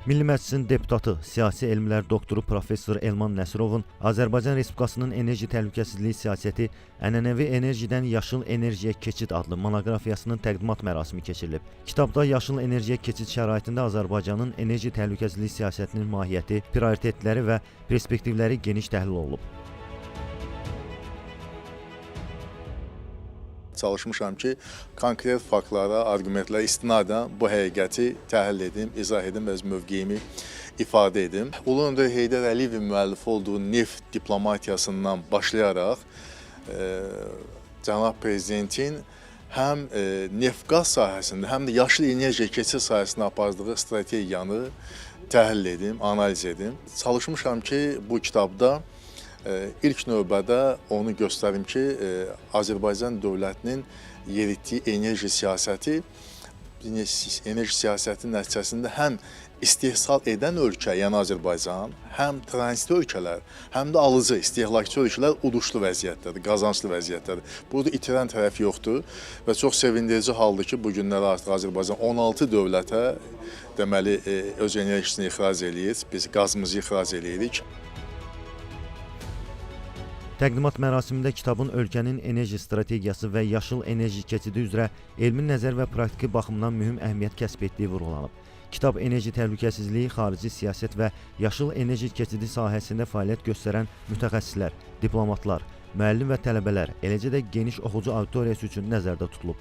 Milli Məclisin deputatı, siyasi elmlər doktoru professor Elman Nəsirovun Azərbaycan Respublikasının enerji təhlükəsizliyi siyasəti, ənənəvi enerjidən yaşıl enerjiyə keçid adlı monoqrafiyasının təqdimat mərasimi keçirilib. Kitabda yaşıl enerjiyə keçid şəraitində Azərbaycanın enerji təhlükəsizliyi siyasətinin mahiyyəti, prioritetləri və perspektivləri geniş təhlil olunub. Çalışmışam ki, konkret faktlara, arqumentlərə istinadən bu həqiqəti təhlil edim, izah edim və öz mövqeyimi ifadə edim. Ulu Öndər Heydər Əliyevin müəllifi olduğu neft diplomatiyasından başlayaraq Cənab Prezidentin həm neft-qaz sahəsində, həm də yaşıl enerjiya keçid sahəsində apardığı strategiyanı təhlil edim, analiz edim. Çalışmışam ki, bu kitabda İlk növbədə onu göstərim ki, Azərbaycan dövlətinin yeritdiyi enerji siyasəti, enerji siyasətinin nəticəsində həm istehsal edən ölkə, yəni Azərbaycan, həm tranzit ölkələr, həm də alıcı, istehlakçı ölkələr uduşlu vəziyyətdədir, qazanclı vəziyyətdədir. Burada itirən tərəf yoxdur və çox sevindirici haldır ki, bu günlər artıq Azərbaycan 16 dövlətə deməli öz enerjisini ixrac eləyir, biz qazımızı ixrac eləyirik. Təqdimat mərasimində kitabın ölkənin enerji strategiyası və yaşıl enerji keçidi üzrə elmi nəzər və praktiki baxımdan mühüm əhəmiyyət kəsb etdiyi vurğulanıb. Kitab enerji təhlükəsizliyi, xarici siyasət və yaşıl enerji keçidi sahəsində fəaliyyət göstərən mütəxəssislər, diplomatlar, müəllim və tələbələr, eləcə də geniş oxucu auditoriyası üçün nəzərdə tutulub.